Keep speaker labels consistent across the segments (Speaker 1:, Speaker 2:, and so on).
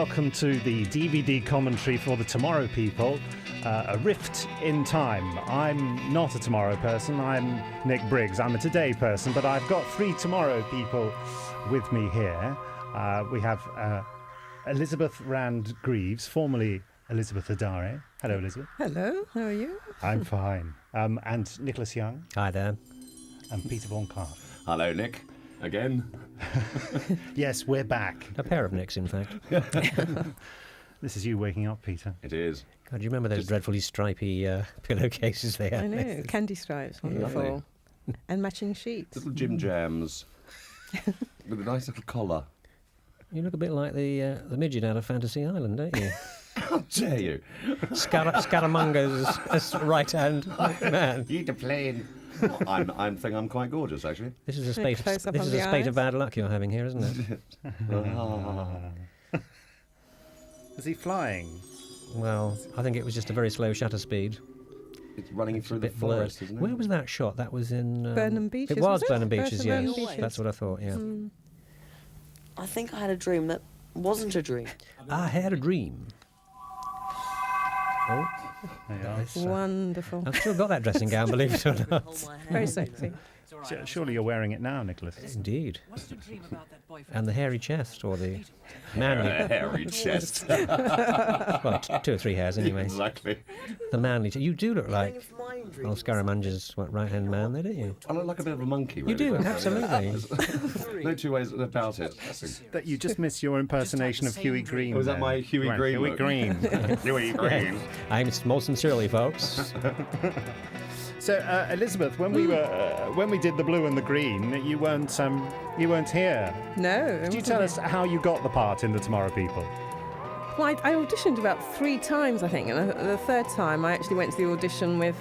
Speaker 1: welcome to the DVD commentary for the Tomorrow People, A Rift in Time. I'm not a tomorrow person, I'm Nick Briggs. I'm a today person, but I've got three tomorrow people with me here. We have Elizabeth Rand Greaves, formerly Elizabeth Adare. Hello, Elizabeth.
Speaker 2: Hello, how are you?
Speaker 1: I'm fine. And Nicholas Young.
Speaker 3: Hi there.
Speaker 1: And Peter Von Clark.
Speaker 4: Hello, Nick. Again.
Speaker 1: Yes, we're back.
Speaker 3: A pair of Nicks, in fact.
Speaker 1: This is you waking up, Peter.
Speaker 4: It is.
Speaker 3: God, do you remember those dreadfully stripy pillowcases there?
Speaker 2: I know, candy stripes, wonderful. And matching sheets.
Speaker 4: Little Jim Jams with a nice little collar.
Speaker 3: You look a bit like the midget out of Fantasy Island, don't you?
Speaker 4: How dare you?
Speaker 3: Scaramanga's right-hand man.
Speaker 4: Eat a plane. I think I'm quite gorgeous, actually.
Speaker 3: This is a spate of bad luck you're having here, isn't it?
Speaker 1: Is he flying?
Speaker 3: Well, I think it was just a very slow shutter speed.
Speaker 4: It's running through the forest, isn't it?
Speaker 3: Where was that shot? That was in...
Speaker 2: Burnham Beeches,
Speaker 3: It was
Speaker 2: was it?
Speaker 3: Burnham Beeches, yes.
Speaker 2: Burnham Beeches.
Speaker 3: That's what I thought, yeah.
Speaker 5: I think I had a dream that wasn't a dream.
Speaker 3: I had a dream. Oh,
Speaker 2: Wonderful.
Speaker 3: I've still got that dressing gown, believe it or not.
Speaker 2: Very sexy.
Speaker 1: Surely you're wearing it now, Nicholas.
Speaker 3: Indeed. And the hairy chest, or the manly...
Speaker 4: hairy chest.
Speaker 3: Well, 2 or 3 hairs anyway.
Speaker 4: Exactly.
Speaker 3: The manly... You do look like old Scaramanga's right-hand man there, don't you?
Speaker 4: I look like a bit of a monkey, really.
Speaker 3: You do, absolutely.
Speaker 4: No two ways about it.
Speaker 1: That you just missed your impersonation of Huey Green.
Speaker 4: Oh, is that my Huey Green
Speaker 1: Huey
Speaker 4: look?
Speaker 1: Green.
Speaker 4: Huey Green.
Speaker 3: I'm most sincerely, folks.
Speaker 1: So, Elizabeth, when we did the blue and the green, you weren't here.
Speaker 2: No.
Speaker 1: Could you tell us how you got the part in the Tomorrow People?
Speaker 2: Well, I auditioned about 3 times, I think, and the third time I actually went to the audition with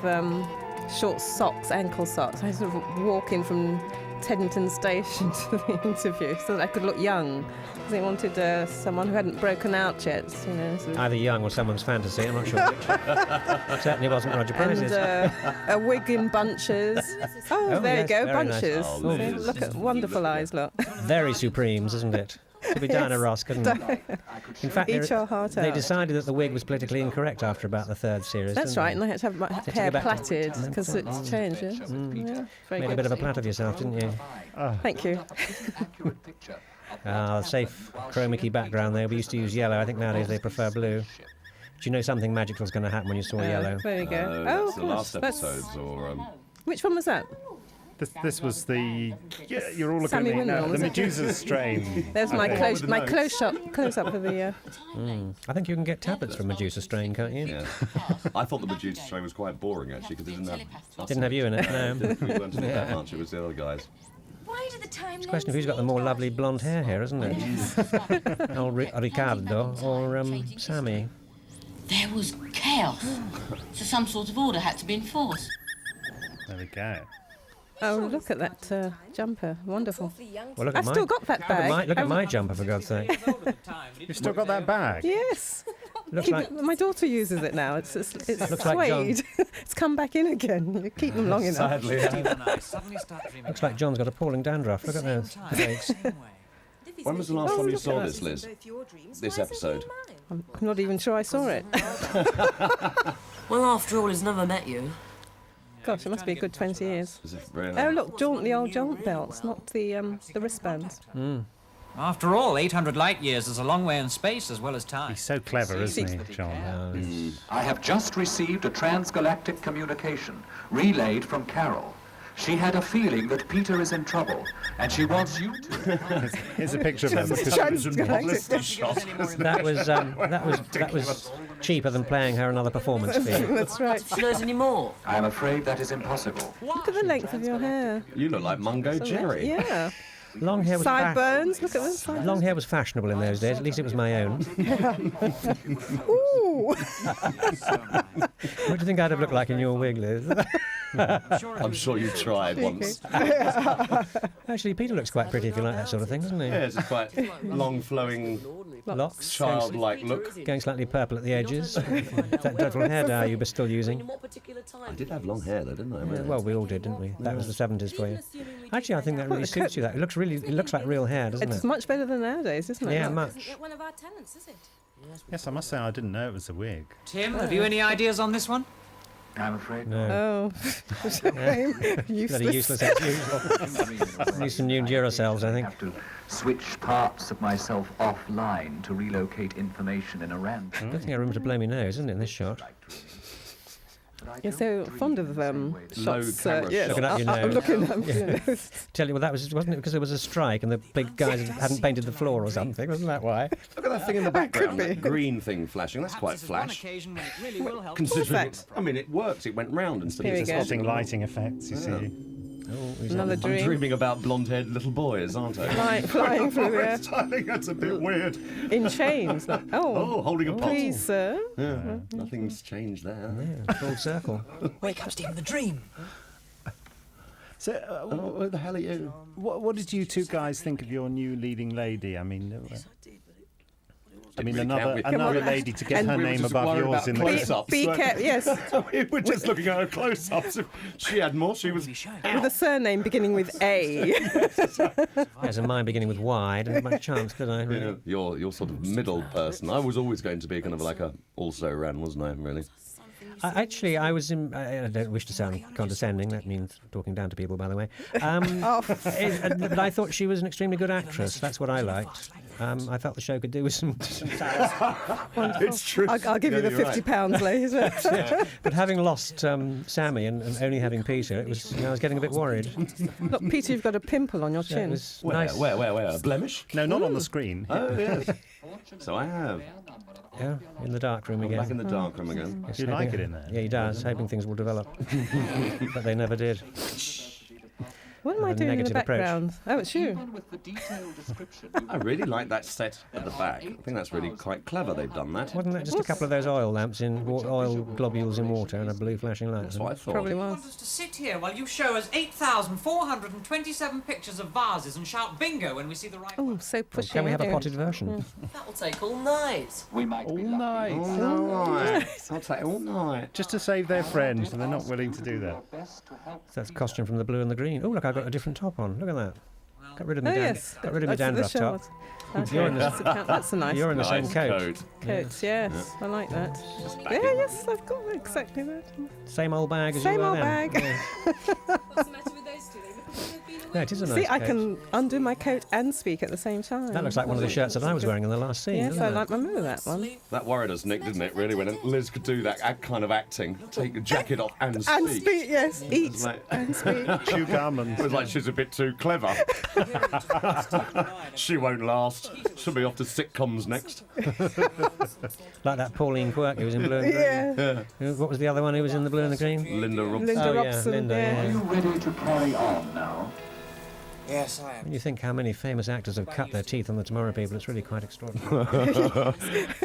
Speaker 2: short socks, ankle socks. I sort of walk in from Teddington Station to the interview so that I could look young. They wanted someone who hadn't broken out yet, you know. Sort of.
Speaker 3: Either young or someone's fantasy, I'm not sure which. Certainly wasn't Roger Price's.
Speaker 2: And a wig in bunches. Oh, there
Speaker 3: yes,
Speaker 2: you go,
Speaker 3: very nice.
Speaker 2: bunches.
Speaker 4: Oh,
Speaker 2: See,
Speaker 4: Liz.
Speaker 2: look at wonderful eyes, look.
Speaker 3: Very Supremes, isn't it? Could be Diana Ross, couldn't it? In fact,
Speaker 2: Eat your heart
Speaker 3: they
Speaker 2: out.
Speaker 3: decided that the wig was politically incorrect after about the 3rd series.
Speaker 2: That's
Speaker 3: didn't
Speaker 2: right,
Speaker 3: they?
Speaker 2: and I had to have my
Speaker 3: you
Speaker 2: hair
Speaker 3: go back to-
Speaker 2: plaited because it's changed. Yeah? Yeah, very
Speaker 3: Made a
Speaker 2: good.
Speaker 3: bit of a plait of yourself, didn't you?
Speaker 2: Thank you.
Speaker 3: Safe chromic-y background there. We used to use yellow. I think nowadays they prefer blue. Do you know something magical was going to happen when you saw yellow?
Speaker 2: There you go.
Speaker 4: That's
Speaker 2: of
Speaker 4: the
Speaker 2: course.
Speaker 4: last episodes, or...
Speaker 2: Which one was that?
Speaker 1: This was the... Yeah, you're all looking
Speaker 2: Sammy
Speaker 1: at me now.
Speaker 2: Windmill,
Speaker 1: The
Speaker 2: was it?
Speaker 1: Medusa's strain.
Speaker 2: There's my close up for the...
Speaker 3: I think you can get tablets from Medusa Strain, can't you?
Speaker 4: Yeah. I thought the Medusa show was quite boring, actually, because it
Speaker 3: Didn't have you in it, no.
Speaker 4: We weren't in it that much, it was the other guys.
Speaker 3: It's a question of who's got the more lovely blonde hair here, isn't it? Old Ricardo or Sammy?
Speaker 6: There was chaos, so some sort of order had to be enforced.
Speaker 1: There we go.
Speaker 2: Oh, look at that jumper. Wonderful.
Speaker 3: Well, look
Speaker 2: I've still got that bag.
Speaker 3: Look at my jumper, for God's sake.
Speaker 1: You've still got that bag?
Speaker 2: Yes.
Speaker 3: Looks like
Speaker 2: My daughter uses it now. It's
Speaker 3: Looks like
Speaker 2: suede. It's come back in again. You keep them long enough.
Speaker 3: sadly. Looks like John's got appalling dandruff. Look at those legs.
Speaker 4: When was the last time you saw this, Liz? This episode?
Speaker 2: I'm not even sure I saw it.
Speaker 5: Well, after all, he's never met you.
Speaker 2: Gosh, it must be a good 20 years.
Speaker 4: Is it really?
Speaker 2: Oh, look, the old jaunt belts, not the wristbands.
Speaker 7: After all, 800 light years is a long way in space as well as time.
Speaker 1: He's so clever, isn't he, John?
Speaker 8: I have just received a transgalactic communication relayed from Carol. She had a feeling that Peter is in trouble, and she wants you to.
Speaker 1: Here's a picture of him.
Speaker 3: That was cheaper than playing her another performance fee.
Speaker 2: That's right.
Speaker 5: She knows any more.
Speaker 8: I am afraid that is impossible.
Speaker 2: Look at the length of your hair.
Speaker 4: You look like Mungo Jerry.
Speaker 2: Yeah.
Speaker 3: Long hair was
Speaker 2: Sideburns, look at them. Sideburns.
Speaker 3: Long hair was fashionable in those days. At least it was my own.
Speaker 2: Ooh.
Speaker 3: What do you think I'd have looked like in your wig, Liz?
Speaker 4: I'm sure you tried once.
Speaker 3: Actually, Peter looks quite pretty if you like that sort of thing, doesn't he?
Speaker 4: Yes, it's quite long flowing,
Speaker 3: Locks,
Speaker 4: childlike look.
Speaker 3: going slightly purple at the edges. That dreadful hair dye you were still using.
Speaker 4: I did have long hair though, didn't I?
Speaker 3: Yeah, well, we all did, didn't we? That was the 70s for you. Actually, I think that really suits you. That it looks like real hair, doesn't
Speaker 2: It's
Speaker 3: it?
Speaker 2: much better than nowadays, isn't it?
Speaker 3: Yeah,
Speaker 2: Look.
Speaker 3: much.
Speaker 9: One of our tenants, is it?
Speaker 1: Yes, I must say I didn't know it was a wig.
Speaker 7: Tim, have you any ideas on this one?
Speaker 8: I'm afraid
Speaker 3: No.
Speaker 2: Oh, shame.
Speaker 3: Bloody useless as usual. Need some new Duracells, I think.
Speaker 8: have to switch parts of myself offline to relocate information in a random.
Speaker 3: I don't think I remember to blow me nose, isn't it, in this shot?
Speaker 2: You're so fond of shots.
Speaker 4: camera
Speaker 2: Yes.
Speaker 3: Looking at your
Speaker 2: I'm
Speaker 3: nose.
Speaker 2: looking at your nose.
Speaker 3: Tell you, well, that wasn't it because there was a strike and the big guys hadn't painted the floor or something? Wasn't that why?
Speaker 4: Look at that thing in the background, that green thing flashing. That's quite flash. Considering, I mean, it works. It went round instead
Speaker 2: Here
Speaker 4: of
Speaker 2: we
Speaker 4: just
Speaker 2: go.
Speaker 1: Spotting lighting effects, you see.
Speaker 3: Oh, is
Speaker 2: Another
Speaker 3: that-
Speaker 4: I'm
Speaker 2: dream.
Speaker 4: dreaming about blonde-haired little boys, aren't I?
Speaker 2: Flying through the air.
Speaker 4: I think that's a bit weird.
Speaker 2: In chains. Like,
Speaker 4: Oh, holding a pot.
Speaker 2: please, sir.
Speaker 4: Yeah, nothing's changed there.
Speaker 3: Yeah, full circle.
Speaker 7: Wake up, Stephen, the dream.
Speaker 1: So,
Speaker 4: Oh, who the hell are you?
Speaker 1: what did you two guys think of your new leading lady? I mean, another lady to get
Speaker 4: And
Speaker 1: her
Speaker 4: we were
Speaker 1: name
Speaker 4: just
Speaker 1: above
Speaker 4: worried
Speaker 1: yours
Speaker 4: about
Speaker 1: in the
Speaker 4: close-ups.
Speaker 2: Be careful, yes.
Speaker 4: We were just looking at her close-ups. If she had more, she was
Speaker 2: With a surname beginning with A.
Speaker 3: There's a mine beginning with Y. Didn't have much chance, did I?
Speaker 4: You know, you're sort of middle person. I was always going to be kind of like a also-ran, wasn't I, really?
Speaker 3: Actually, I was in. I don't wish to sound condescending. That means talking down to people, by the way. But I thought she was an extremely good actress. That's what I liked. I felt the show could do with some.
Speaker 4: It's true.
Speaker 2: I'll give you the
Speaker 4: Yeah, you're
Speaker 2: £50 later.
Speaker 3: But having lost Sammy and only having Peter, it was. I was getting a bit worried.
Speaker 2: Look, Peter, you've got a pimple on your
Speaker 3: It
Speaker 2: chin.
Speaker 3: was
Speaker 4: Where,
Speaker 3: nice.
Speaker 4: where? A blemish?
Speaker 1: No, not on the screen.
Speaker 4: Oh, yes. So I have.
Speaker 3: Yeah, in the dark room again.
Speaker 4: Back in the dark room again.
Speaker 3: Yes,
Speaker 1: You like
Speaker 3: hoping-
Speaker 1: it in there?
Speaker 3: Yeah, he does. Hoping things will develop, but they never did.
Speaker 2: What am I
Speaker 3: a
Speaker 2: doing in the
Speaker 3: negative approach.
Speaker 2: background? Oh, it's you.
Speaker 8: Even with the detailed description,
Speaker 4: I really like that set at the back. I think that's really quite clever they've done that.
Speaker 3: Wasn't that just a couple of those oil lamps in oil globules in water and a blue flashing light?
Speaker 4: That's what I thought.
Speaker 2: Probably
Speaker 7: You
Speaker 2: was.
Speaker 7: want us to sit here while you show us 8,427 pictures of vases and shout bingo when we see the right
Speaker 2: Oh,
Speaker 7: one?
Speaker 2: so pushy.
Speaker 3: Can we have a
Speaker 2: aren't you?
Speaker 3: potted version?
Speaker 9: That'll take all night.
Speaker 8: we might be lucky.
Speaker 4: All night. I'll take all night.
Speaker 1: Just to save their friends, and they're not willing to do that.
Speaker 8: Best to help.
Speaker 3: That's costume from the blue and the green. Oh, look, I got a different top on. Look at that. Got rid of
Speaker 2: Oh,
Speaker 3: my
Speaker 2: yes.
Speaker 3: got rid of my
Speaker 2: That's the
Speaker 3: dandruff top.
Speaker 2: short. Okay, that's a nice
Speaker 3: You're in the same
Speaker 4: Nice
Speaker 3: coat.
Speaker 2: coat. Yes, I like that. Yeah, yes, I've got exactly that.
Speaker 3: Same old bag as
Speaker 2: Same
Speaker 3: you were
Speaker 2: old
Speaker 3: then.
Speaker 2: bag.
Speaker 3: Yeah.
Speaker 9: What's the matter with those two? They look as if they've been away.
Speaker 3: No, it is a nice
Speaker 2: See, I
Speaker 3: coat.
Speaker 2: can undo my coat and speak at the same time.
Speaker 3: That looks like one of the shirts that I was wearing in the last scene.
Speaker 2: Yes,
Speaker 3: doesn't
Speaker 2: I
Speaker 3: it?
Speaker 2: like my remember that one.
Speaker 4: That worried us, Nick, didn't it, really, when Liz could do that kind of acting. Take the jacket off and speak.
Speaker 2: And speak, yes, eat
Speaker 4: It's like-
Speaker 2: and speak.
Speaker 1: Chew gum and
Speaker 4: It was like she's a bit too clever. She won't last. She'll be off to sitcoms next.
Speaker 3: Like that Pauline Quirk who was in blue and green.
Speaker 2: Yeah,
Speaker 3: What was the other one who was in the blue and the green?
Speaker 4: Linda Robson.
Speaker 2: Linda
Speaker 3: Oh, yeah,
Speaker 2: Robson.
Speaker 3: Linda,
Speaker 2: yeah.
Speaker 8: Are you ready to carry on now?
Speaker 7: Yes, I am.
Speaker 3: When you think how many famous actors have cut their teeth on the Tomorrow People, it's really quite extraordinary.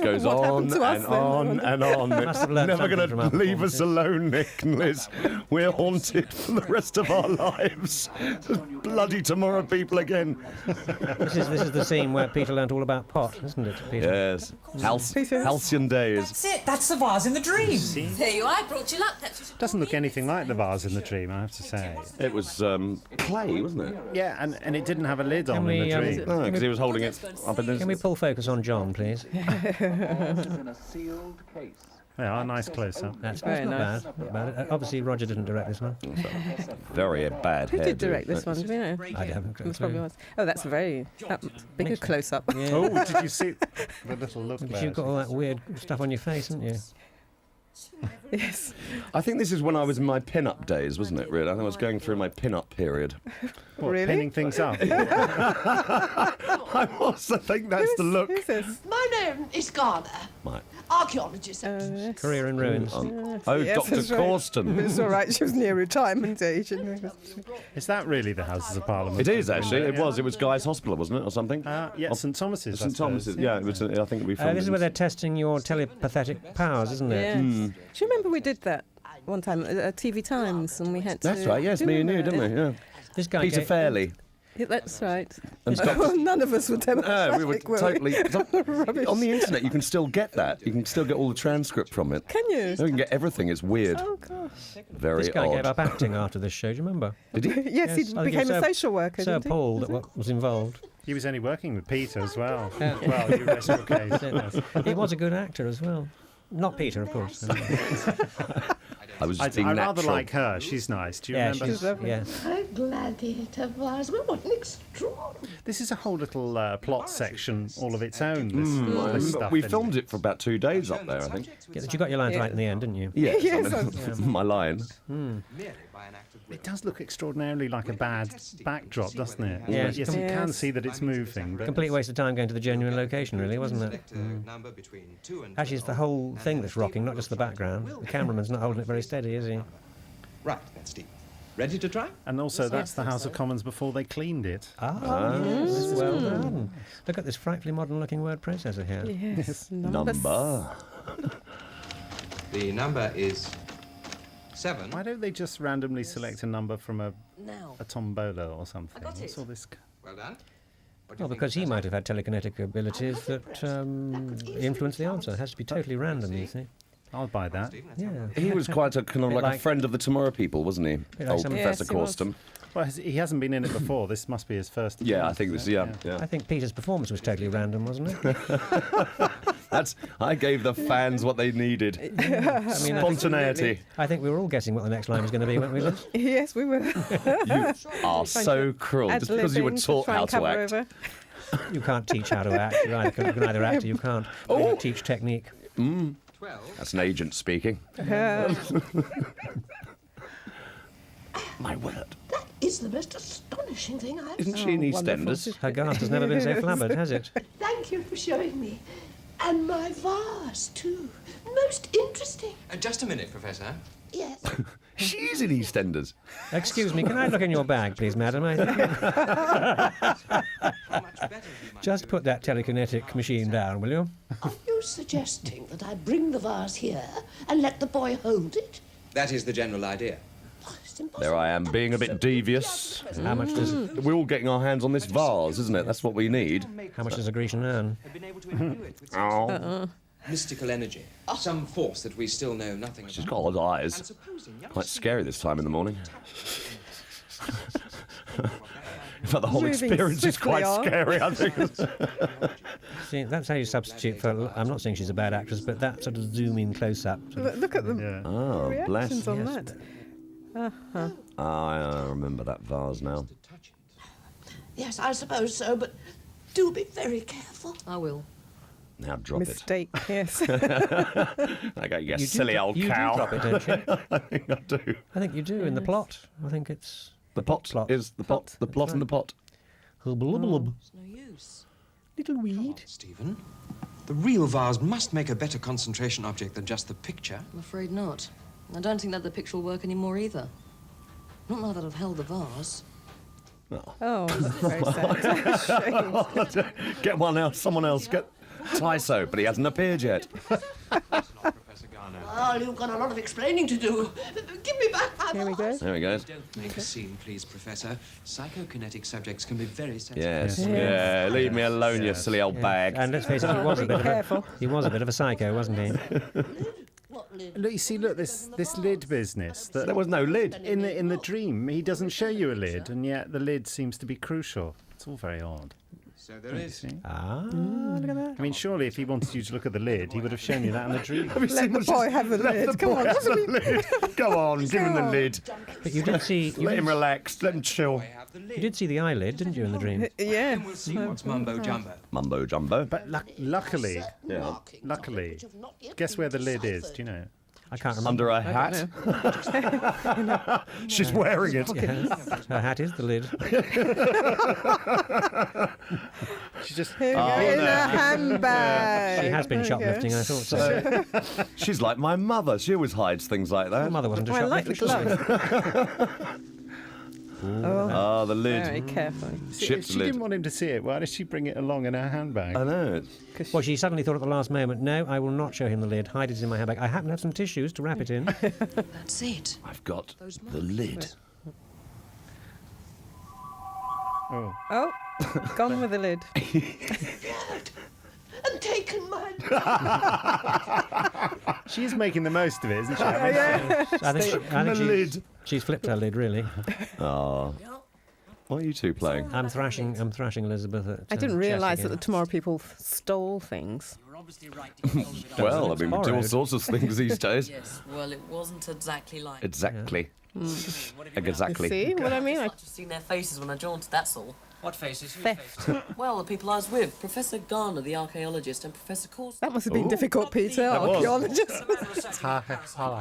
Speaker 4: Goes
Speaker 2: What
Speaker 4: on
Speaker 2: happened to us
Speaker 4: and
Speaker 2: then?
Speaker 4: on and on.
Speaker 3: Must have learnt
Speaker 4: Never
Speaker 3: something
Speaker 4: going
Speaker 3: from our
Speaker 4: to leave us
Speaker 3: performances.
Speaker 4: alone, Nick and Liz. We're haunted for the rest of our lives. Bloody Tomorrow People again.
Speaker 3: This is the scene where Peter learnt all about pot, isn't it, Peter?
Speaker 4: Yes.
Speaker 2: Peter.
Speaker 4: Halcyon days.
Speaker 7: That's it. That's the vase in the dream.
Speaker 9: There you are. I brought you luck. Perhaps you should
Speaker 1: doesn't look anything like the vase in the dream, I have to say.
Speaker 4: It was clay, wasn't it?
Speaker 1: Yeah, and it didn't have a lid on
Speaker 3: we,
Speaker 1: in the dream.
Speaker 4: No, because he was holding it up in his...
Speaker 3: Can we pull focus on John, please?
Speaker 8: In a sealed case.
Speaker 1: Yeah, a nice close-up.
Speaker 3: That's
Speaker 2: Very
Speaker 3: not
Speaker 2: nice.
Speaker 3: bad. Not bad. Obviously, Roger didn't direct this one.
Speaker 4: Very bad
Speaker 2: Who
Speaker 4: hairdo.
Speaker 2: did direct this one? Do we know?
Speaker 3: I haven't got a
Speaker 2: It probably
Speaker 3: clue.
Speaker 2: was. Oh, that's a very bigger close-up.
Speaker 3: Yeah.
Speaker 1: Oh, did you see the little look
Speaker 3: Because
Speaker 1: there?
Speaker 3: you've got all that weird stuff on your face, haven't you?
Speaker 2: Yes.
Speaker 4: I think this is when I was in my pin-up days, wasn't it, really? I think I was going through my pin-up period.
Speaker 1: What,
Speaker 2: Really?
Speaker 1: pinning things up?
Speaker 4: I was. I think that's the look.
Speaker 2: Who's this?
Speaker 9: My name is Garner,
Speaker 4: Right.
Speaker 9: archaeologist.
Speaker 2: Yes.
Speaker 3: Career in ruins.
Speaker 4: Oh,
Speaker 2: Yes,
Speaker 4: Dr.
Speaker 2: that's right.
Speaker 4: Corsten.
Speaker 2: It's all right. She was near retirement age.
Speaker 1: Is that really the Houses of Parliament?
Speaker 4: It is, actually. It was. It was Guy's Hospital, wasn't it, or something?
Speaker 1: Yeah, St Thomas's. I
Speaker 4: St
Speaker 1: suppose.
Speaker 4: Thomas's. Yeah, it was. I think we filmed
Speaker 3: This is
Speaker 4: it.
Speaker 3: where they're testing your telepathic powers, isn't it?
Speaker 2: Yes. Do you remember we did that? one time at TV Times, and we had to...
Speaker 4: That's right, yes,
Speaker 2: Do
Speaker 4: me and you,
Speaker 2: remember
Speaker 4: didn't we? Yeah.
Speaker 3: This guy
Speaker 4: Peter
Speaker 3: gave-
Speaker 4: Fairley.
Speaker 2: Yeah, that's right.
Speaker 4: And Dr.
Speaker 2: None of us were democratic,
Speaker 4: No, we were totally...
Speaker 2: Rubbish.
Speaker 4: On the internet, you can still get that. You can still get all the transcript from it.
Speaker 2: Can you?
Speaker 4: You can get everything. It's weird.
Speaker 2: Oh, gosh.
Speaker 4: Very
Speaker 3: This guy
Speaker 4: odd.
Speaker 3: gave up acting after this show, do you remember?
Speaker 4: Did he?
Speaker 2: Yes, he
Speaker 3: I think
Speaker 2: became
Speaker 3: it was
Speaker 2: a social worker,
Speaker 3: Sir
Speaker 2: didn't he?
Speaker 3: Paul that was involved.
Speaker 1: He was only working with Peter as well.
Speaker 3: Yeah.
Speaker 1: Well, you rest your case. Yes.
Speaker 3: He was a good actor as well. Not Peter, of course.
Speaker 4: I was
Speaker 1: I
Speaker 4: just being
Speaker 1: rather
Speaker 4: natural.
Speaker 1: like her. She's nice. Do you
Speaker 3: Yeah,
Speaker 1: remember?
Speaker 3: she's lovely. Yeah.
Speaker 9: A gladiator vase. Well, what an extraordinary...
Speaker 1: This is a whole little plot section all of its own. This,
Speaker 4: I
Speaker 1: this
Speaker 4: remember
Speaker 1: stuff
Speaker 4: we
Speaker 1: in
Speaker 4: filmed it for about 2 days up there, I think.
Speaker 3: Yeah, you got your lines
Speaker 2: Yeah.
Speaker 3: right in the end, didn't you?
Speaker 4: Yes,
Speaker 2: Yes,
Speaker 4: my line.
Speaker 1: It does look extraordinarily like a bad backdrop, doesn't it?
Speaker 3: Yes.
Speaker 1: Yes, you can
Speaker 2: Yes.
Speaker 1: see that it's moving. But
Speaker 3: Complete waste of time going to the genuine location, really, wasn't it? Actually, it's the whole thing that's rocking, not just the background. The cameraman's not holding it very steady, is he?
Speaker 10: Right, that's Steve. Ready to try?
Speaker 1: And also, that's the House of Commons before they cleaned it.
Speaker 3: Yes, well done. Look at this frightfully modern-looking word processor here.
Speaker 2: Yes.
Speaker 4: Number.
Speaker 10: The number is 7.
Speaker 1: Why don't they just randomly select a number from a
Speaker 5: Now.
Speaker 1: tombola or something?
Speaker 5: got
Speaker 1: What's
Speaker 5: it.
Speaker 1: all this?
Speaker 10: Well done.
Speaker 3: Well, because he might have had telekinetic abilities that influence the answer. It has to be totally random, you see.
Speaker 1: I'll buy that.
Speaker 3: Yeah.
Speaker 4: He was quite a kind of
Speaker 3: Bit
Speaker 4: like a
Speaker 3: like-
Speaker 4: friend of the Tomorrow People, wasn't he?
Speaker 3: like
Speaker 4: Old
Speaker 3: some-
Speaker 4: Professor
Speaker 2: Yes, he was.
Speaker 4: Corston.
Speaker 1: Well, he hasn't been in it before. This must be his first.
Speaker 4: Yeah, I
Speaker 1: appearance,
Speaker 4: think
Speaker 1: isn't
Speaker 4: this.
Speaker 1: it?
Speaker 4: Yeah.
Speaker 3: I think Peter's performance was totally random, wasn't it?
Speaker 4: I gave the fans what they needed. Spontaneity.
Speaker 3: I think we were all guessing what the next line was going to be, weren't we, Liz?
Speaker 2: Yes, we were.
Speaker 4: You are so cruel. Just because you were taught how to act.
Speaker 2: Over.
Speaker 3: You can't teach how to act. You can either act or you can't. You don't teach technique.
Speaker 4: That's an agent speaking. My word.
Speaker 9: That is the most astonishing thing I've
Speaker 4: Isn't she in
Speaker 2: wonderful.
Speaker 4: EastEnders?
Speaker 3: Her glass has never been so flabbered, has it?
Speaker 9: Thank you for showing me. And my vase, too. Most interesting.
Speaker 10: Just a minute, Professor.
Speaker 9: Yes.
Speaker 4: She's in EastEnders.
Speaker 3: Excuse me, can I look in your bag, please, madam? Just put that telekinetic machine down, will you?
Speaker 9: Are you suggesting that I bring the vase here and let the boy hold it?
Speaker 10: That is the general idea.
Speaker 9: Oh, it's impossible.
Speaker 4: There I am, being a bit devious.
Speaker 3: How much does
Speaker 4: We're all getting our hands on this vase, isn't it? That's what we need.
Speaker 3: a Grecian earn?
Speaker 4: Oh,
Speaker 10: Mystical energy. Some force that we still know nothing
Speaker 4: she's
Speaker 10: about.
Speaker 4: got odd
Speaker 10: And
Speaker 4: eyes.
Speaker 10: supposing young
Speaker 4: Quite scary this time in the morning. In fact, the whole
Speaker 2: Moving
Speaker 4: experience is quite
Speaker 2: swiftly on.
Speaker 4: scary, I think.
Speaker 3: See, that's how you substitute for. I'm not saying she's a bad actress, but that sort of zoom in close up.
Speaker 2: Look at the
Speaker 1: Yeah.
Speaker 4: Oh, bless.
Speaker 2: reactions on
Speaker 3: Yes.
Speaker 2: that.
Speaker 4: I remember that vase now.
Speaker 9: Yes, I suppose so, but do be very careful.
Speaker 5: I will.
Speaker 4: Now drop
Speaker 2: Mistake, yes.
Speaker 4: it. Okay, you
Speaker 3: You do
Speaker 4: silly
Speaker 3: dro-
Speaker 4: old
Speaker 3: you
Speaker 4: cow.
Speaker 3: do drop it, don't you?
Speaker 4: I think I do.
Speaker 3: I think you do in the plot. I think it's
Speaker 4: The pot
Speaker 3: Plot.
Speaker 4: is the pot. The plot and the pot.
Speaker 3: hubblubblub.
Speaker 5: It's no use.
Speaker 3: Little weed.
Speaker 10: Stephen. The real vase must make a better concentration object than just the picture.
Speaker 5: I'm afraid not. I don't think that the picture will work anymore either. Not now that I've held the vase.
Speaker 2: Oh, that's very sad. Shame.
Speaker 4: Get one else. Someone else. Get Tyso, but he hasn't appeared yet.
Speaker 10: Professor Garner.
Speaker 9: Well, you've got a lot of explaining to do. Give me back my
Speaker 2: Here we go.
Speaker 4: There we go.
Speaker 10: Don't make a scene, please, Professor. Psychokinetic subjects can be very sensitive.
Speaker 4: Yes. Yeah. Leave me alone, you silly old bag.
Speaker 3: And let's face it, he was a
Speaker 2: Be
Speaker 3: bit of
Speaker 2: careful.
Speaker 3: a he was a bit of a psycho, wasn't he?
Speaker 9: What lid?
Speaker 1: Look, you see, look, this lid business. That
Speaker 4: There was no lid.
Speaker 1: in the dream, he doesn't show you a lid, and yet the lid seems to be crucial. It's all very odd.
Speaker 10: So there is.
Speaker 1: See?
Speaker 3: Ah.
Speaker 1: I mean, surely if he wanted you to look at the lid, he would have shown you that in the dream.
Speaker 2: Let the boy have the lid. Come on.
Speaker 4: Have the lid. Go on, give him the lid.
Speaker 3: But you did see
Speaker 4: Let him relax. Let him chill.
Speaker 10: I have the lid.
Speaker 3: you did see the eyelid, didn't you, in the dream?
Speaker 2: Yeah.
Speaker 10: Then we'll see what's mumbo jumbo.
Speaker 4: Mumbo jumbo.
Speaker 1: But luckily,
Speaker 4: Yeah.
Speaker 1: luckily, guess where the lid is? Do you know?
Speaker 3: I can't remember.
Speaker 4: Under a hat. She's wearing it.
Speaker 3: Yes, her hat is the lid.
Speaker 1: She just
Speaker 2: Here we go. In a handbag.
Speaker 3: She has been
Speaker 2: There we go.
Speaker 3: shoplifting, I thought so.
Speaker 4: She's like my mother. She always hides things like
Speaker 3: Her
Speaker 4: that.
Speaker 3: mother wasn't a
Speaker 2: Oh, I like the
Speaker 3: shoplifter. was she?
Speaker 2: glove.
Speaker 4: Oh, the lid.
Speaker 2: Very careful.
Speaker 4: Ship's
Speaker 1: She
Speaker 4: lid.
Speaker 1: didn't want him to see it. Why did she bring it along in her handbag?
Speaker 4: I know.
Speaker 3: Well, she suddenly thought at the last moment, no, I will not show him the lid. Hide it in my handbag. I happen to have some tissues to wrap it in.
Speaker 5: That's it.
Speaker 4: I've got the lid.
Speaker 1: Oh.
Speaker 2: Oh, gone with the lid.
Speaker 9: And taken my...
Speaker 1: She's making the most of it, isn't she?
Speaker 3: I think she's flipped her lid, really.
Speaker 4: Oh. What are you two playing?
Speaker 3: I'm thrashing Elizabeth at
Speaker 2: I didn't
Speaker 3: chess
Speaker 2: realise that
Speaker 3: again.
Speaker 2: the Tomorrow People stole things.
Speaker 4: Well, I mean, we do all sorts of things these days.
Speaker 5: Yes, well, it wasn't exactly like...
Speaker 4: Exactly. Exactly.
Speaker 2: See what I mean?
Speaker 5: I've just seen their faces when I jaunted, that's all.
Speaker 7: What faces? Whose
Speaker 2: Theft.
Speaker 7: faces?
Speaker 5: Well, the people I was with, Professor Garner, the archaeologist, and Professor Corson.
Speaker 2: That must have been difficult, Peter.
Speaker 1: That was.
Speaker 2: Archaeologist.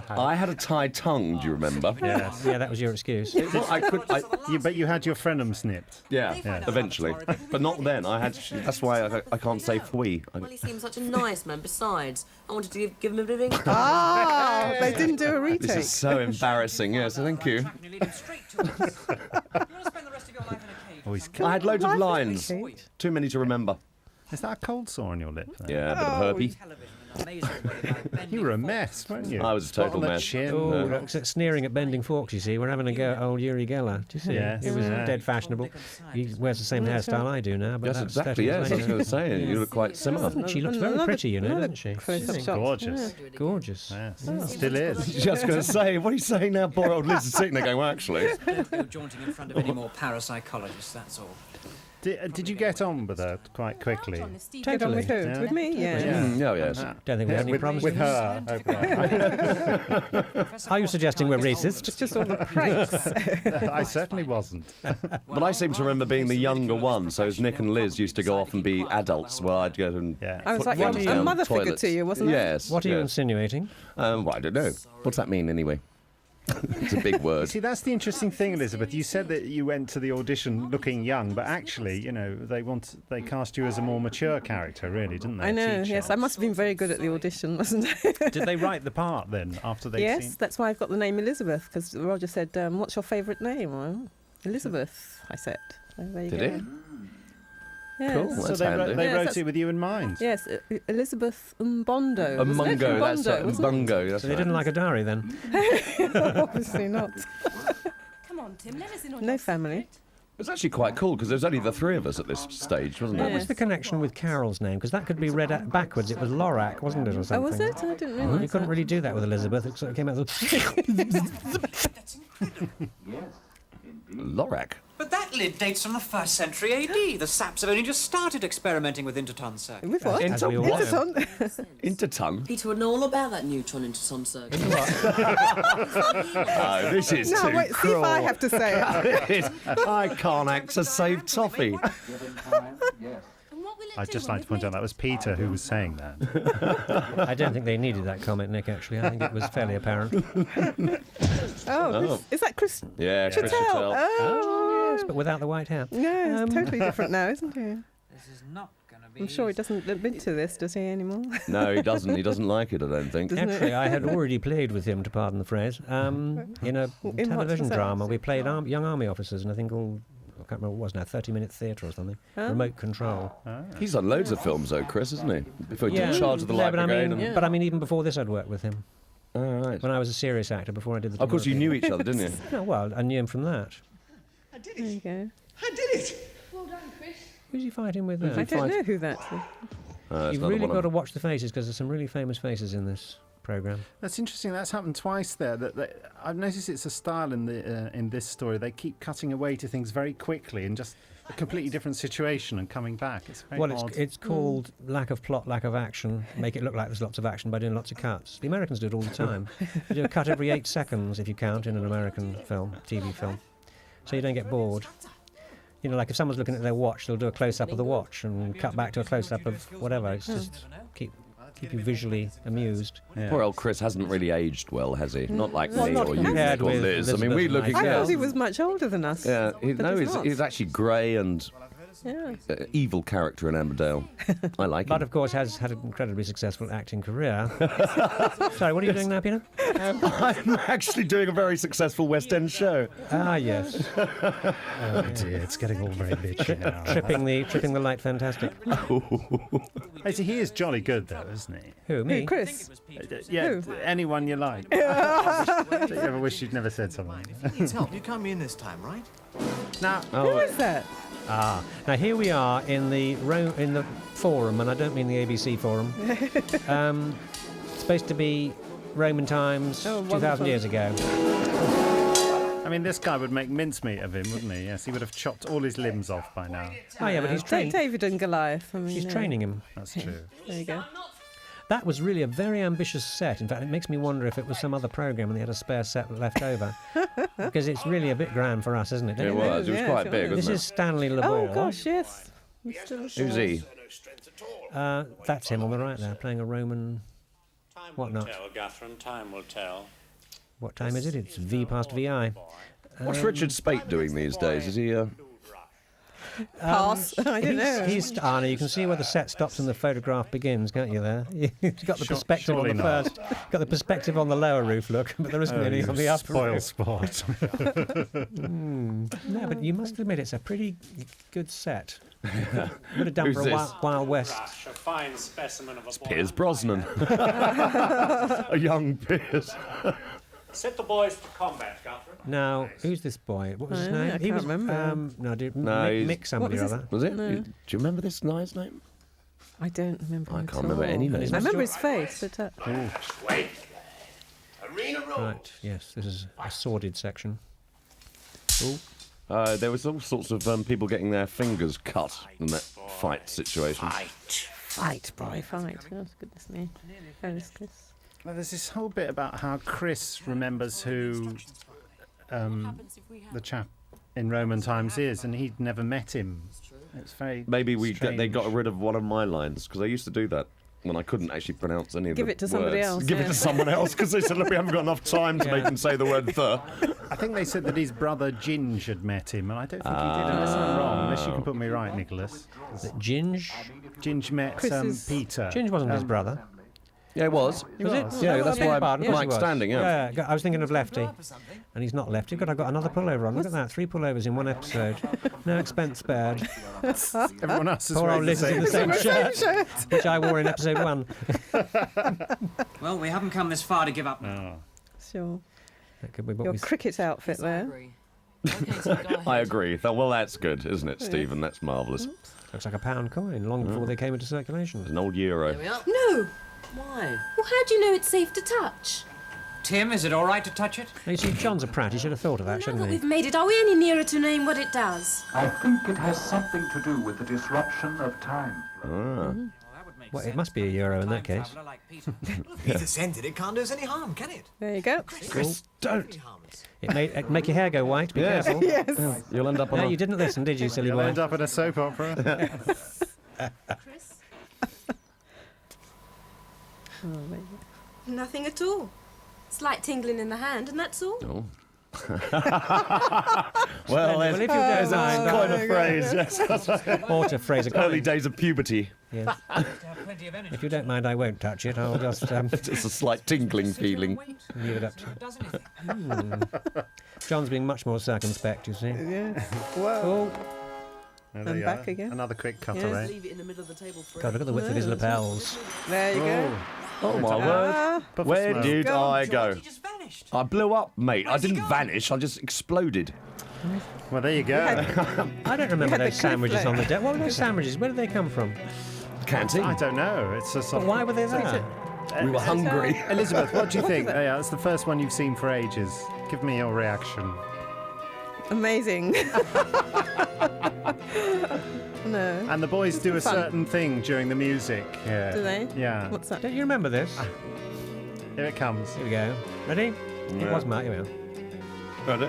Speaker 4: I had a tied tongue, do you remember?
Speaker 3: Yeah, that was your excuse.
Speaker 4: Well,
Speaker 1: But you had your frenum snipped.
Speaker 4: Yeah, eventually. But not then. That's why I can't say fui.
Speaker 5: Well, he seems such a nice man. Besides, I wanted to give him a bit of ink.
Speaker 2: Ah, they didn't do a retake.
Speaker 4: This is so embarrassing. Yes, thank you.
Speaker 1: Oh, he's
Speaker 4: I had loads of
Speaker 2: Life
Speaker 4: lines.
Speaker 2: is sweet.
Speaker 4: Too many to remember.
Speaker 1: Is that a cold sore on your lip? There?
Speaker 4: Yeah, a bit of herpy.
Speaker 1: You were a mess, weren't you?
Speaker 4: I was a
Speaker 1: Spot
Speaker 4: total
Speaker 1: on the
Speaker 4: mess.
Speaker 1: chin.
Speaker 3: Oh, look, sneering at bending forks, you see. We're having a go at old Uri Geller. Do you see?
Speaker 1: Yes,
Speaker 3: It was
Speaker 1: yeah.
Speaker 3: dead fashionable. He wears the same hairstyle I do now. But
Speaker 4: Yes,
Speaker 3: that's
Speaker 4: exactly.
Speaker 3: 30
Speaker 4: Yes, I was
Speaker 3: years
Speaker 4: going to
Speaker 3: later.
Speaker 4: say, you look quite similar.
Speaker 3: She looks very pretty, you know, doesn't she?
Speaker 1: She's gorgeous.
Speaker 3: Gorgeous.
Speaker 1: Yes, still is.
Speaker 4: Just going to say, what are you saying now? Poor old Liz is sitting there going, well, actually.
Speaker 7: You're jaunting in front of any more parapsychologists, that's all.
Speaker 1: Did you get on with her quite quickly?
Speaker 2: Get on with who?
Speaker 1: Yeah.
Speaker 2: With me? Yeah.
Speaker 4: Oh, yes.
Speaker 3: Don't think we had any
Speaker 1: With,
Speaker 3: problems
Speaker 1: with her.
Speaker 3: Are you suggesting we're racist?
Speaker 2: It's just all the pranks.
Speaker 1: I certainly wasn't.
Speaker 4: But I seem to remember being the younger one, so as Nick and Liz used to go off and be adults, well, I'd go and
Speaker 1: Yeah.
Speaker 2: I was
Speaker 4: put
Speaker 2: like
Speaker 4: ones
Speaker 2: a
Speaker 4: down
Speaker 2: mother figure
Speaker 4: toilets.
Speaker 2: to you, wasn't I?
Speaker 4: Yes.
Speaker 3: What are you
Speaker 4: yes.
Speaker 3: insinuating?
Speaker 4: Well, I don't know. What's that mean, anyway? It's a big word.
Speaker 1: See, that's the interesting thing, Elizabeth. You said that you went to the audition looking young, but actually, you know, they cast you as a more mature character, really, didn't they?
Speaker 2: I know,
Speaker 1: Teacher.
Speaker 2: yes. I must have been very good at the audition, wasn't I?
Speaker 1: Did they write the part then after they?
Speaker 2: Yes, that's why I've got the name Elizabeth, because Roger said, what's your favourite name? Well, Elizabeth, I said. So there you
Speaker 4: Did
Speaker 2: go.
Speaker 4: it?
Speaker 2: Yes.
Speaker 4: Cool.
Speaker 1: So
Speaker 4: That's
Speaker 1: they
Speaker 4: handy.
Speaker 1: wrote, they
Speaker 2: Yes,
Speaker 1: wrote
Speaker 2: that's-
Speaker 1: it with you in mind.
Speaker 2: Yes, Elizabeth Mbondo.
Speaker 4: A
Speaker 2: wasn't it?
Speaker 4: mungo, that's
Speaker 2: Mbondo,
Speaker 4: a
Speaker 2: wasn't it?
Speaker 4: bungo. That's
Speaker 3: So they
Speaker 4: right.
Speaker 3: didn't like a diary then?
Speaker 2: Obviously not.
Speaker 11: Come on, Tim, let us in on
Speaker 2: No
Speaker 11: your
Speaker 2: family.
Speaker 11: secret.
Speaker 4: It was actually quite cool because there was only the three of us at this stage, wasn't
Speaker 3: What
Speaker 4: it?
Speaker 3: was the connection with Carol's name? Because that could be read backwards. It was Lorac, wasn't it, or
Speaker 2: Oh,
Speaker 3: something?
Speaker 2: was it? I didn't
Speaker 3: Well,
Speaker 2: realise
Speaker 3: you couldn't
Speaker 2: that.
Speaker 3: really do that with Elizabeth. It sort of came out with...
Speaker 4: Lorac.
Speaker 7: But that lid dates from the 1st century AD. The Saps have only just started experimenting with interton circuits.
Speaker 2: With what?
Speaker 3: As we all know.
Speaker 2: Interton?
Speaker 4: Intertongue.
Speaker 5: Peter would know all about that neutron interton circuit.
Speaker 4: Oh, this is
Speaker 2: No,
Speaker 4: too
Speaker 2: wait, see
Speaker 4: cruel.
Speaker 2: if I have to say it.
Speaker 4: I can't act to save toffee.
Speaker 11: And what will it
Speaker 1: I'd
Speaker 11: do
Speaker 1: just
Speaker 11: when
Speaker 1: like to point out that was Peter who was saying that.
Speaker 3: I don't think they needed that comment, Nick, actually. I think it was fairly apparent.
Speaker 2: Oh, is that Chris
Speaker 4: Yeah, Chris
Speaker 2: Chattel?
Speaker 4: Chattel.
Speaker 2: Oh,
Speaker 3: Yes, but without the white hair.
Speaker 2: no, it's totally different now, isn't he?
Speaker 7: This is not going to be
Speaker 2: I'm sure he doesn't admit to this, does he, anymore?
Speaker 4: No, he doesn't. He doesn't like it, I don't think.
Speaker 2: Doesn't
Speaker 3: Actually, I had already played with him, to pardon the phrase, in a
Speaker 2: what
Speaker 3: television
Speaker 2: was that?
Speaker 3: drama. We played young army officers in a thing called, I can't remember what it was now, 30-minute theatre or something. Remote control.
Speaker 4: He's done loads of films, though, Chris, hasn't he? Before he took charge of the
Speaker 3: No,
Speaker 4: Light
Speaker 3: but I
Speaker 4: Brigade.
Speaker 3: mean,
Speaker 4: and...
Speaker 3: but I mean, even before this, I'd worked with him.
Speaker 4: Oh, right.
Speaker 3: When I was a serious actor, before I did the...
Speaker 4: Of course, you
Speaker 3: Tomorrow
Speaker 4: knew each other, didn't you?
Speaker 3: People. No, well, I knew him from that.
Speaker 2: There you go.
Speaker 9: I did it!
Speaker 11: Well done, Chris.
Speaker 3: Who's he fighting with
Speaker 2: I
Speaker 3: there?
Speaker 2: don't know who that is.
Speaker 4: It's
Speaker 3: You've
Speaker 4: another
Speaker 3: really
Speaker 4: one
Speaker 3: got
Speaker 4: of-
Speaker 3: to watch the faces, because there's some really famous faces in this programme.
Speaker 1: That's interesting. That's happened twice there. That I've noticed it's a style in this story. They keep cutting away to things very quickly and just a completely different situation and coming back. It's very
Speaker 3: Well,
Speaker 1: odd.
Speaker 3: it's called lack of plot, lack of action. Make it look like there's lots of action by doing lots of cuts. The Americans do it all the time. They do a cut every 8 seconds, if you count, in an American film, TV film. So you don't get bored. You know, like if someone's looking at their watch, they'll do a close-up of the watch and cut back to a close-up of whatever. It's just keep you visually amused.
Speaker 1: Yeah.
Speaker 4: Poor old Chris hasn't really aged well, has he? Not like
Speaker 3: Well,
Speaker 4: me
Speaker 3: not
Speaker 4: or you
Speaker 3: compared
Speaker 4: or
Speaker 3: with
Speaker 4: Liz. I mean,
Speaker 3: Elizabeth
Speaker 4: we
Speaker 3: and
Speaker 4: look
Speaker 3: myself.
Speaker 2: I
Speaker 4: at
Speaker 2: thought he was much older than us.
Speaker 4: Yeah,
Speaker 2: But
Speaker 4: no,
Speaker 2: he's not.
Speaker 4: he's actually grey and evil character in Emmerdale. I like
Speaker 3: But
Speaker 4: him.
Speaker 3: of course has had an incredibly successful acting career. Sorry, what are you doing now, Peter?
Speaker 4: I'm actually doing a very successful West End show.
Speaker 3: Ah, yes.
Speaker 1: Oh dear, it's getting all very bitchy now.
Speaker 3: Tripping the light fantastic.
Speaker 1: Hey, so he is jolly good, though, isn't he?
Speaker 3: Who, me?
Speaker 2: Who, Chris?
Speaker 1: Yeah,
Speaker 2: Who?
Speaker 1: anyone you like. Do you ever wish you'd never said something?
Speaker 12: Needs help. You can't be in this time, right?
Speaker 1: Now,
Speaker 2: Who is that?
Speaker 3: Ah, now here we are in the forum, and I don't mean the ABC forum. It's supposed to be Roman times, 2,000 years ago.
Speaker 1: I mean, this guy would make mincemeat of him, wouldn't he? Yes, he would have chopped all his limbs off by now.
Speaker 3: Oh yeah, but he's training.
Speaker 2: David and Goliath. I mean,
Speaker 3: She's training him.
Speaker 1: That's true.
Speaker 2: There you go.
Speaker 3: That was really a very ambitious set. In fact, it makes me wonder if it was some other programme and they had a spare set left over. Because it's really a bit grand for us, isn't it?
Speaker 4: It was. It was quite big, wasn't
Speaker 3: This
Speaker 4: it?
Speaker 3: is Stanley LeBoyle.
Speaker 2: Oh, gosh, yes.
Speaker 4: Who's he?
Speaker 3: That's him on the right there, playing a Roman whatnot.
Speaker 13: Catherine, time will tell.
Speaker 3: What time is it? It's V past VI.
Speaker 4: What's Richard Spate doing these days? Is he...
Speaker 2: Pass. I don't know.
Speaker 3: He's Anna. You can see where the set stops and the photograph begins, can't you? There, you've got the perspective on the
Speaker 1: surely not.
Speaker 3: first. Got the perspective on the lower roof. Look, but there isn't any on the upper
Speaker 1: spoil
Speaker 3: roof.
Speaker 1: sport.
Speaker 3: No, but you must admit it's a pretty good set. Would have done
Speaker 4: Who's
Speaker 3: for a
Speaker 4: this?
Speaker 3: Wild West.
Speaker 13: Gosh, a fine specimen of a boy.
Speaker 4: Piers Brosnan. A young Piers.
Speaker 13: Set the boys for combat, Catherine.
Speaker 3: Now, who's this boy? What was his name?
Speaker 2: I can't remember.
Speaker 3: Mick somebody or other.
Speaker 4: Was it?
Speaker 2: No.
Speaker 4: Do you remember this guy's name?
Speaker 2: I don't remember.
Speaker 4: I
Speaker 2: at
Speaker 4: can't remember
Speaker 2: all.
Speaker 4: any name.
Speaker 2: I remember his face. But,
Speaker 13: Wait. Arena roll.
Speaker 3: Right, yes, this is a sordid section.
Speaker 4: There was all sorts of people getting their fingers cut in that fight situation.
Speaker 2: Fight, boy, fight. Oh, goodness me. Chris.
Speaker 1: Well, there's this whole bit about how Chris remembers who the chap in Roman times is, and he'd never met him. It's very
Speaker 4: Maybe
Speaker 1: strange.
Speaker 4: they got rid of one of my lines, because I used to do that when I couldn't actually pronounce any of
Speaker 2: Give
Speaker 4: the
Speaker 2: it to somebody
Speaker 4: words.
Speaker 2: else,
Speaker 4: Give it
Speaker 2: yeah.
Speaker 4: to someone else, because they said, look, we haven't got enough time to make him say the word the.
Speaker 1: I think they said that his brother Ginge had met him, and I don't think he did, unless I'm wrong. Unless you can put me right, Nicholas.
Speaker 3: Ginge?
Speaker 1: Ginge met Peter.
Speaker 3: Ginge wasn't his brother.
Speaker 4: Yeah, it was.
Speaker 3: Was it?
Speaker 4: Yeah,
Speaker 3: Oh,
Speaker 4: that's
Speaker 3: I beg
Speaker 4: why
Speaker 3: your pardon, of course
Speaker 4: Mike's
Speaker 3: he was.
Speaker 4: standing, yeah.
Speaker 3: I was thinking of Lefty, and he's not Lefty. I've got another pullover on. Look at that, 3 pullovers in one episode. No expense spared.
Speaker 1: Everyone else is
Speaker 3: Poor old
Speaker 1: wearing
Speaker 3: Liz is in the same shirt, which I wore in episode 1.
Speaker 7: Well, we haven't come this far to give up.
Speaker 2: Sure.
Speaker 3: That could be what
Speaker 2: Your
Speaker 3: we
Speaker 2: cricket outfit there.
Speaker 4: I agree. Well, that's good, isn't it, Stephen? That's marvellous.
Speaker 3: Looks like a pound coin, long before they came into circulation.
Speaker 4: An old euro.
Speaker 11: No.
Speaker 5: Why?
Speaker 11: Well, how do you know it's safe to touch?
Speaker 7: Tim, is it all right to touch it?
Speaker 3: You see, John's a prat. He should have thought of that,
Speaker 11: Now
Speaker 3: shouldn't
Speaker 11: that
Speaker 3: he?
Speaker 11: we've made it, are we any nearer to knowing what it does?
Speaker 8: I think it has something to do with the disruption of time.
Speaker 3: Well, it must be a euro in that case.
Speaker 12: Peter scented it, can't do us any harm, can it?
Speaker 2: There you go.
Speaker 4: Chris, don't.
Speaker 3: It make your hair go white. Be
Speaker 4: Yes.
Speaker 3: careful.
Speaker 2: Yes.
Speaker 4: You'll end up on
Speaker 3: No,
Speaker 4: a...
Speaker 3: you didn't listen, did you, silly
Speaker 1: You'll
Speaker 3: boy?
Speaker 1: end up in a soap opera.
Speaker 11: Nothing at all. Slight tingling in the hand, and that's all.
Speaker 4: Oh.
Speaker 3: Well, if you don't mind,
Speaker 4: quite a phrase, yes.
Speaker 3: or to phrase a
Speaker 4: Early days of puberty.
Speaker 3: Yes. If you don't mind, I won't touch it. I'll just
Speaker 4: It's a slight tingling feeling.
Speaker 3: leave it up to you. John's being much more circumspect, you see.
Speaker 2: Yeah. Whoa.
Speaker 1: There
Speaker 2: And
Speaker 1: you
Speaker 2: back
Speaker 1: are.
Speaker 2: again.
Speaker 1: Another quick
Speaker 2: Yes.
Speaker 1: cutaway.
Speaker 5: Leave it in the middle of the table for
Speaker 3: God, look at the width of his lapels.
Speaker 2: There you go.
Speaker 4: Oh, my word.
Speaker 1: Puff of
Speaker 4: Where
Speaker 1: smoke.
Speaker 4: did I go?
Speaker 7: He just vanished.
Speaker 4: I blew up, mate. I didn't vanish. I just exploded.
Speaker 1: Well, there you go.
Speaker 3: I don't remember
Speaker 2: had the
Speaker 3: those sandwiches
Speaker 2: cliff
Speaker 3: on the deck. What were those sandwiches? Where did they come from?
Speaker 4: Canteen.
Speaker 1: I don't know. It's a
Speaker 3: But why were they there?
Speaker 4: We were hungry.
Speaker 1: Elizabeth, what do you think? Yeah, that's the first one you've seen for ages. Give me your reaction.
Speaker 2: Amazing. No.
Speaker 1: And the boys do a
Speaker 2: fun.
Speaker 1: certain thing during the music. Yeah.
Speaker 2: Do they?
Speaker 1: Yeah.
Speaker 2: What's that?
Speaker 3: Don't you remember this?
Speaker 1: Here it comes.
Speaker 3: Here we go. Ready? It was Matt. Here we are.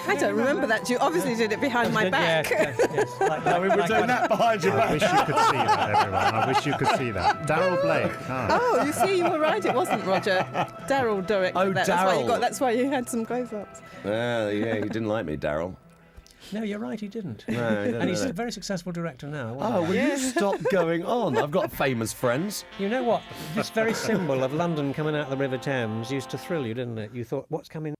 Speaker 2: I don't remember that. You obviously did it behind my back.
Speaker 3: Yes.
Speaker 4: We were doing that behind your back.
Speaker 1: I wish you could see that, everyone. I wish you could see that. Darryl Blake.
Speaker 2: Oh, you see, you were right. It wasn't Roger. Darryl directed that.
Speaker 4: Darryl.
Speaker 2: That's why you had some close-ups.
Speaker 4: Yeah, he didn't like me, Darryl.
Speaker 3: No, you're right, he didn't.
Speaker 4: No, he didn't.
Speaker 3: And he's a very successful director now.
Speaker 4: Will you stop going on? I've got famous friends.
Speaker 3: You know what? This very symbol of London coming out of the River Thames used to thrill you, didn't it? You thought, what's coming